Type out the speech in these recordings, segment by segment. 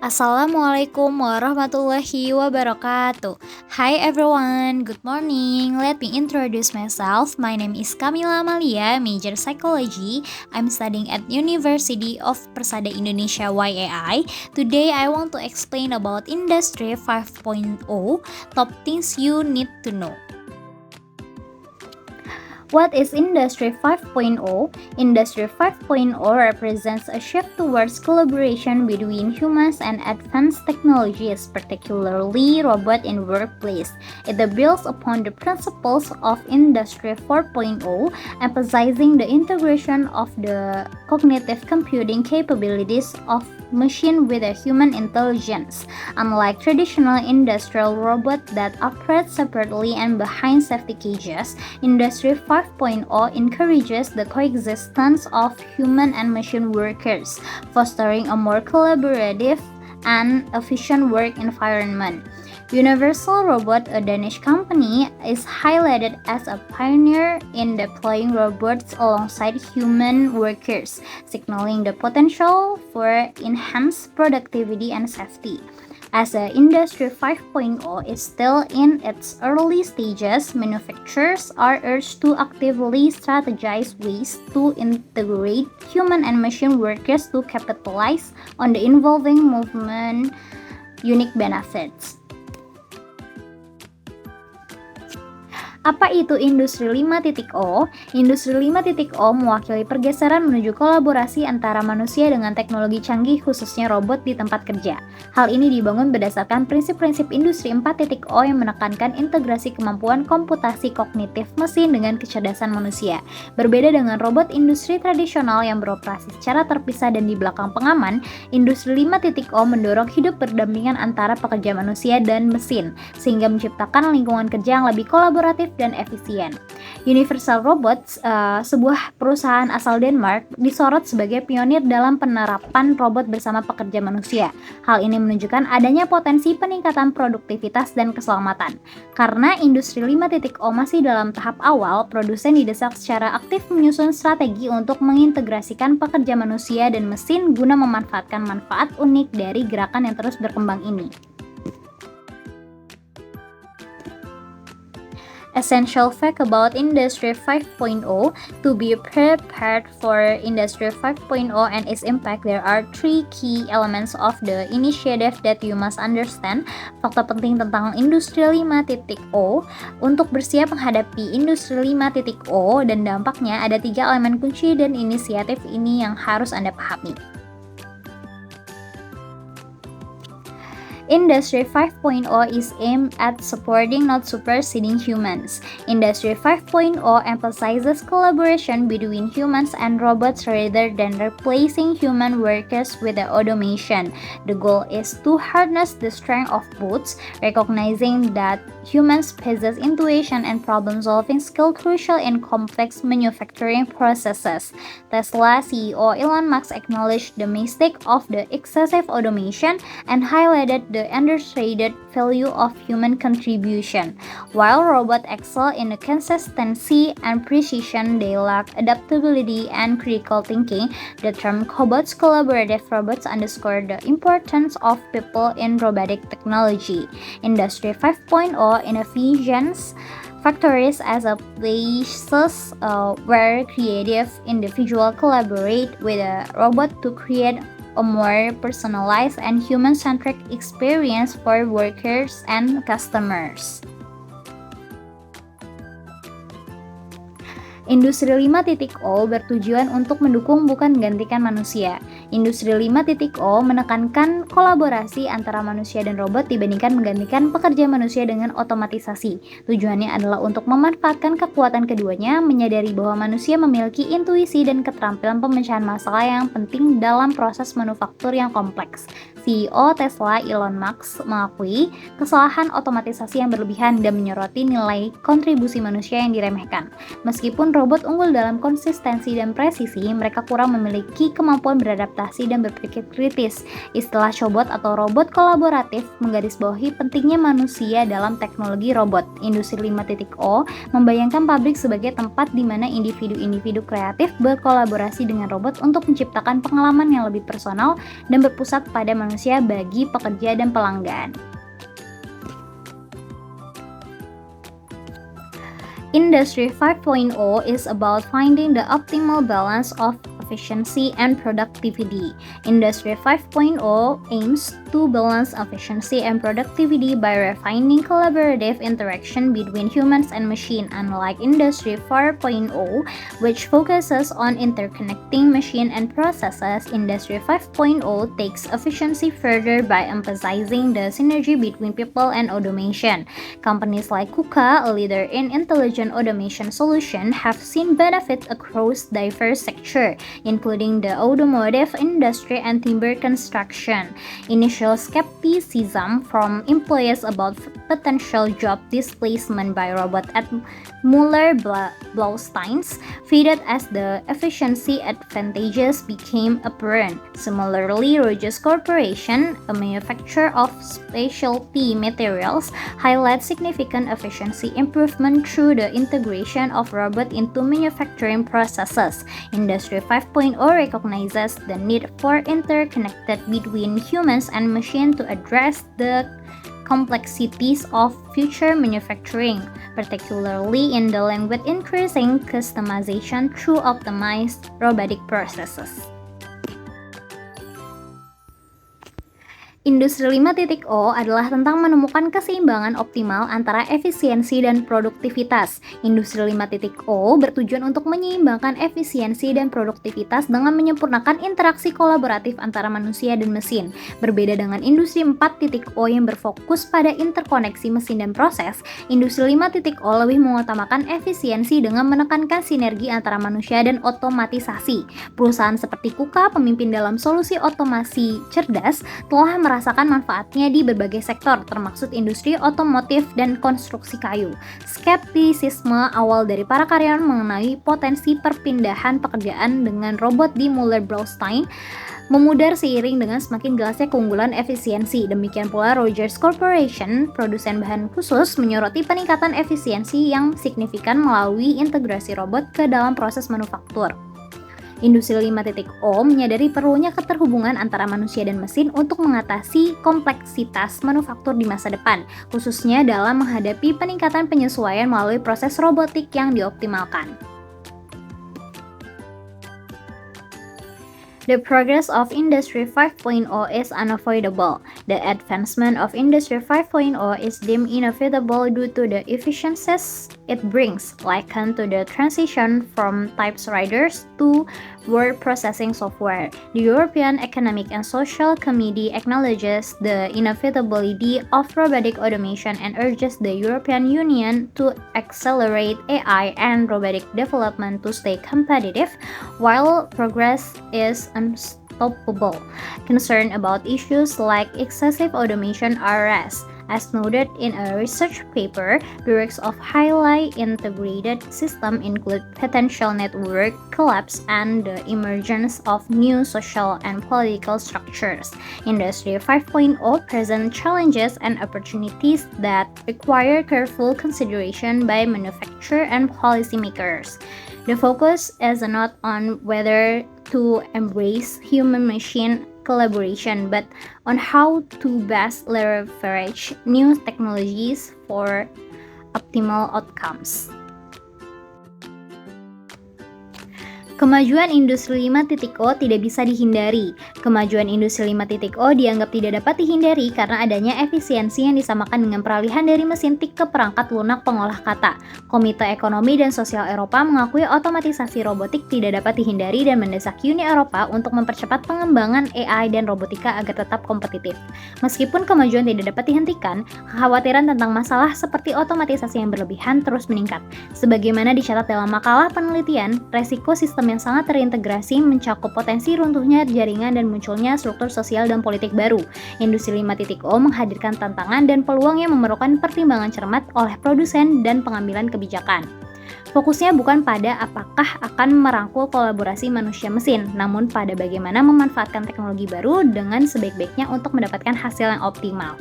Assalamualaikum warahmatullahi wabarakatuh. Hi everyone, good morning. Let me introduce myself. My name is Kamila Amalia, major psychology. I'm studying at University of Persada Indonesia YAI. Today I want to explain about Industry 5.0, top things you need to know. What is Industry 5.0? Industry 5.0 represents a shift towards collaboration between humans and advanced technologies, particularly robots in workplace. It builds upon the principles of Industry 4.0, emphasizing the integration of the cognitive computing capabilities of machine with a human intelligence. Unlike traditional industrial robots that operate separately and behind safety cages, Industry 5.0 encourages the coexistence of human and machine workers, fostering a more collaborative and efficient work environment. Universal Robot, a Danish company, is highlighted as a pioneer in deploying robots alongside human workers, signaling the potential for enhanced productivity and safety. As the Industry 5.0 is still in its early stages, manufacturers are urged to actively strategize ways to integrate human and machine workers to capitalize on the evolving movement unique benefits. Apa itu Industri 5.0? Industri 5.0 mewakili pergeseran menuju kolaborasi antara manusia dengan teknologi canggih, khususnya robot di tempat kerja. Hal ini dibangun berdasarkan prinsip-prinsip Industri 4.0 yang menekankan integrasi kemampuan komputasi kognitif mesin dengan kecerdasan manusia. Berbeda dengan robot industri tradisional yang beroperasi secara terpisah dan di belakang pengaman, Industri 5.0 mendorong hidup berdampingan antara pekerja manusia dan mesin, sehingga menciptakan lingkungan kerja yang lebih kolaboratif dan efisien. Universal Robots, sebuah perusahaan asal Denmark, disorot sebagai pionir dalam penerapan robot bersama pekerja manusia. Hal ini menunjukkan adanya potensi peningkatan produktivitas dan keselamatan. Karena Industri 5.0 masih dalam tahap awal, produsen didesak secara aktif menyusun strategi untuk mengintegrasikan pekerja manusia dan mesin guna memanfaatkan manfaat unik dari gerakan yang terus berkembang ini. Essential fact about Industry 5.0. To be prepared for Industry 5.0 and its impact, there are three key elements of the initiative that you must understand. Fakta penting tentang Industri 5.0. Untuk bersiap menghadapi Industri 5.0 dan dampaknya, ada 3 elemen kunci dan inisiatif ini yang harus Anda pahami. Industry 5.0 is aimed at supporting, not superseding humans. Industry 5.0 emphasizes collaboration between humans and robots rather than replacing human workers with the automation. The goal is to harness the strength of both, recognizing that humans possess intuition and problem-solving skill crucial in complex manufacturing processes. Tesla CEO Elon Musk acknowledged the mistake of the excessive automation and highlighted the understated value of human contribution. While robots excel in the consistency and precision, they lack adaptability and critical thinking. The term cobots, collaborative robots, underscore the importance of people in robotic technology. Industry 5.0 envisions factories as a places where creative individuals collaborate with a robot to create a more personalized and human-centric experience for workers and customers. Industri 5.0 bertujuan untuk mendukung bukan menggantikan manusia. Industri 5.0 menekankan kolaborasi antara manusia dan robot dibandingkan menggantikan pekerja manusia dengan otomatisasi. Tujuannya adalah untuk memanfaatkan kekuatan keduanya, menyadari bahwa manusia memiliki intuisi dan keterampilan pemecahan masalah yang penting dalam proses manufaktur yang kompleks. CEO Tesla Elon Musk mengakui kesalahan otomatisasi yang berlebihan dan menyoroti nilai kontribusi manusia yang diremehkan. Meskipun robot unggul dalam konsistensi dan presisi, mereka kurang memiliki kemampuan beradaptasi dan berpikir kritis. Istilah cobot atau robot kolaboratif menggarisbawahi pentingnya manusia dalam teknologi robot. Industri 5.0 membayangkan pabrik sebagai tempat di mana individu-individu kreatif berkolaborasi dengan robot untuk menciptakan pengalaman yang lebih personal dan berpusat pada manusia bagi pekerja dan pelanggan. Industry 5.0 is about finding the optimal balance of efficiency and productivity. Industry 5.0 aims to balance efficiency and productivity by refining collaborative interaction between humans and machine, unlike Industry 4.0, which focuses on interconnecting machine and processes. Industry 5.0 takes efficiency further by emphasizing the synergy between people and automation. Companies like KUKA, a leader in intelligent automation solution, have seen benefits across diverse sectors, including the automotive industry and timber construction. Initial skepticism from employees about potential job displacement by robot at Mueller-Blaustein's faded as the efficiency advantages became apparent. Similarly, Rogers Corporation, a manufacturer of specialty materials, highlights significant efficiency improvement through the integration of robots into manufacturing processes. Industry 5.0 recognizes the need for interconnected between humans and machines to address the complexities of future manufacturing, particularly in dealing with increasing customization through optimized robotic processes. Industri 5.0 adalah tentang menemukan keseimbangan optimal antara efisiensi dan produktivitas. Industri 5.0 bertujuan untuk menyeimbangkan efisiensi dan produktivitas dengan menyempurnakan interaksi kolaboratif antara manusia dan mesin. Berbeda dengan Industri 4.0 yang berfokus pada interkoneksi mesin dan proses, Industri 5.0 lebih mengutamakan efisiensi dengan menekankan sinergi antara manusia dan otomatisasi. Perusahaan seperti KUKA, pemimpin dalam solusi otomasi cerdas, telah merasakan manfaatnya di berbagai sektor, termasuk industri otomotif dan konstruksi kayu. Skeptisisme awal dari para karyawan mengenai potensi perpindahan pekerjaan dengan robot di Mueller-Blaustein's memudar seiring dengan semakin jelasnya keunggulan efisiensi. Demikian pula Rogers Corporation, produsen bahan khusus, menyoroti peningkatan efisiensi yang signifikan melalui integrasi robot ke dalam proses manufaktur. Industri 5.0 menyadari perlunya keterhubungan antara manusia dan mesin untuk mengatasi kompleksitas manufaktur di masa depan, khususnya dalam menghadapi peningkatan penyesuaian melalui proses robotik yang dioptimalkan. The progress of Industry 5.0 is unavoidable. The advancement of Industry 5.0 is deemed inevitable due to the efficiencies it brings, likened to the transition from typewriters to word processing software. The European Economic and Social Committee acknowledges the inevitability of robotic automation and urges the European Union to accelerate AI and robotic development to stay competitive, while progress is unstoppable. Concern about issues like excessive automation are raised. As noted in a research paper, the risks of highly integrated systems include potential network collapse and the emergence of new social and political structures. Industry 5.0 presents challenges and opportunities that require careful consideration by manufacturers and policymakers. The focus is not on whether to embrace human-machine collaboration, but on how to best leverage new technologies for optimal outcomes. Kemajuan Industri 5.0 tidak bisa dihindari. Kemajuan Industri 5.0 dianggap tidak dapat dihindari karena adanya efisiensi yang disamakan dengan peralihan dari mesin tik ke perangkat lunak pengolah kata. Komite Ekonomi dan Sosial Eropa mengakui otomatisasi robotik tidak dapat dihindari dan mendesak Uni Eropa untuk mempercepat pengembangan AI dan robotika agar tetap kompetitif. Meskipun kemajuan tidak dapat dihentikan, kekhawatiran tentang masalah seperti otomatisasi yang berlebihan terus meningkat. Sebagaimana dicatat dalam makalah penelitian, resiko sistem yang sangat terintegrasi mencakup potensi runtuhnya jaringan dan munculnya struktur sosial dan politik baru. Industri 5.0 menghadirkan tantangan dan peluang yang memerlukan pertimbangan cermat oleh produsen dan pengambilan kebijakan. Fokusnya bukan pada apakah akan merangkul kolaborasi manusia mesin, namun pada bagaimana memanfaatkan teknologi baru dengan sebaik-baiknya untuk mendapatkan hasil yang optimal.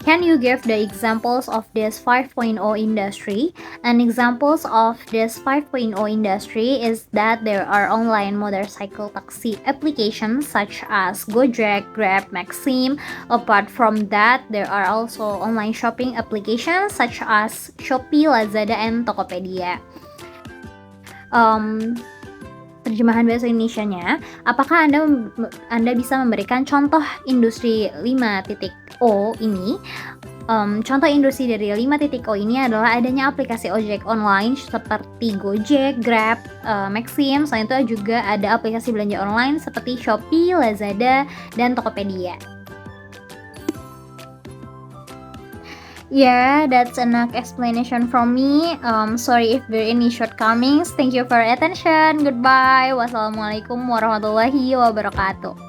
Can you give the examples of this 5.0 industry? And examples of this 5.0 industry is that there are online motorcycle taxi applications such as Gojek, Grab, Maxim. Apart from that, there are also online shopping applications such as Shopee, Lazada, and Tokopedia. Terjemahan bahasa Indonesianya, apakah Anda bisa memberikan contoh industri 5.0 ini? Contoh industri dari 5.0 ini adalah adanya aplikasi ojek online seperti Gojek, Grab, Maxim. Selain itu juga ada aplikasi belanja online seperti Shopee, Lazada, dan Tokopedia. Yeah, that's enough explanation from me. Sorry if there are any shortcomings. Thank you for your attention. Goodbye. Wassalamualaikum warahmatullahi wabarakatuh.